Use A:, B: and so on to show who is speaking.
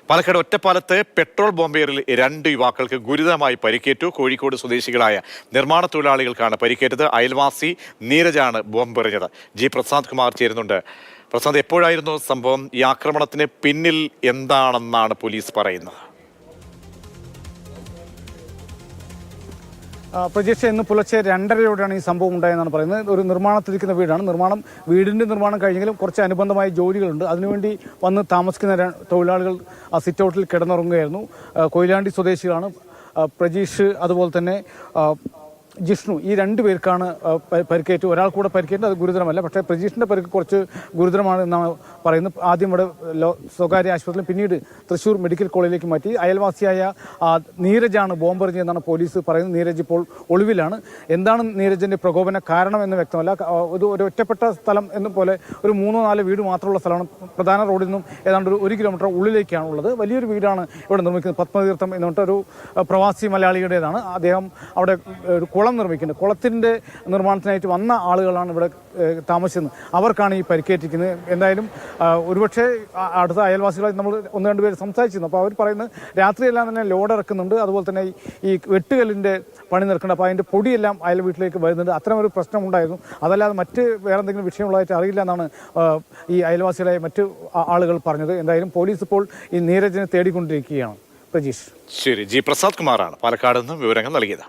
A: പാലക്കാട് ഒറ്റപ്പാലത്ത് പെട്രോൾ ബോംബേറിൽ 2 യുവാക്കൾക്ക് ഗുരുതരമായി പരിക്കേറ്റു. കോഴിക്കോട് സ്വദേശികളായ നിർമ്മാണ തൊഴിലാളികൾക്കാണ് പരിക്കേറ്റത്. അയൽവാസി നീരജാണ് ബോംബെറിഞ്ഞത്. ജി പ്രസാദ് കുമാർ ചേരുന്നുണ്ട്. പ്രസാദ്, എപ്പോഴായിരുന്നു സംഭവം? ഈ ആക്രമണത്തിന് പിന്നിൽ എന്താണെന്നാണ് പോലീസ് പറയുന്നത്?
B: പ്രജീഷ, ഇന്ന് പുലർച്ചെ 2:30-ഓടെയാണ് ഈ സംഭവം ഉണ്ടായെന്നാണ് പറയുന്നത്. ഒരു നിർമ്മാണത്തിലിരിക്കുന്ന വീടാണ്. വീടിൻ്റെ നിർമ്മാണം കഴിഞ്ഞെങ്കിലും കുറച്ച് അനുബന്ധമായ ജോലികളുണ്ട്. അതിനുവേണ്ടി വന്ന് താമസിക്കുന്ന തൊഴിലാളികൾ സിറ്റ് ഔട്ടിൽ കിടന്നുറങ്ങുകയായിരുന്നു. കൊയിലാണ്ടി സ്വദേശികളാണ് പ്രജീഷ്, അതുപോലെ തന്നെ ജിഷ്ണു. ഈ 2 പേർക്കാണ് പരിക്കേറ്റു. ഒരാൾ കൂടെ പരിക്കേറ്റത്, അത് ഗുരുതരമല്ല. പക്ഷേ പ്രജീഷിൻ്റെ പരിക്ക് കുറച്ച് ഗുരുതരമാണ് എന്നാണ് പറയുന്നത്. ആദ്യം ഇവിടെ സ്വകാര്യ ആശുപത്രിയിലും പിന്നീട് തൃശ്ശൂർ മെഡിക്കൽ കോളേജിലേക്ക് മാറ്റി. അയൽവാസിയായ നീരജാണ് ബോംബെറിഞ്ഞതെന്നാണ് പോലീസ് പറയുന്നത്. നീരജ് ഇപ്പോൾ ഒളിവിലാണ്. എന്താണ് നീരജിൻ്റെ പ്രകോപന കാരണം എന്ന് വ്യക്തമല്ല. ഒരു ഒറ്റപ്പെട്ട സ്ഥലം എന്ന പോലെ ഒരു 3-4 വീട് മാത്രമുള്ള സ്ഥലമാണ്. പ്രധാന റോഡിൽ നിന്നും ഏതാണ്ട് 1 കിലോമീറ്റർ ഉള്ളിലേക്കാണ് ഉള്ളത്. വലിയൊരു വീടാണ് ഇവിടെ നിർമ്മിക്കുന്നത്. പത്മതീർത്ഥം എന്നിട്ടൊരു പ്രവാസി മലയാളിയുടേതാണ്. അദ്ദേഹം അവിടെ ഒരു കുളം നിർമ്മിക്കുന്നത്. കുളത്തിൻ്റെ നിർമ്മാണത്തിനായിട്ട് വന്ന ആളുകളാണ് ഇവിടെ താമസിക്കുന്നത്. അവർക്കാണ് ഈ പരിക്കേറ്റിരിക്കുന്നത്. എന്തായാലും ഒരുപക്ഷെ അടുത്ത അയൽവാസികളെ നമ്മൾ 1-2 പേര് സംസാരിച്ചിരുന്നു. അപ്പോൾ അവർ പറയുന്നത് രാത്രിയെല്ലാം തന്നെ ലോഡ് ഇറക്കുന്നുണ്ട്. അതുപോലെ തന്നെ ഈ വെട്ടുകല്ലിൻ്റെ പണി നടക്കുന്നുണ്ട്. അപ്പോൾ അതിൻ്റെ പൊടിയെല്ലാം അയൽ വീട്ടിലേക്ക് വരുന്നുണ്ട്. അത്തരം ഒരു പ്രശ്നം ഉണ്ടായിരുന്നു. അതല്ലാതെ മറ്റ് വേറെ എന്തെങ്കിലും വിഷയമുള്ളതായിട്ട് അറിയില്ല എന്നാണ് ഈ അയൽവാസികളായ മറ്റ് ആളുകൾ പറഞ്ഞത്. എന്തായാലും പോലീസ് ഇപ്പോൾ ഈ നീരജിനെ തേടിക്കൊണ്ടിരിക്കുകയാണ്. പ്രജീഷ്.
A: ശരി, ജി പ്രസാദ് കുമാറാണ് പാലക്കാട് നിന്ന് വിവരങ്ങൾ നൽകിയത്.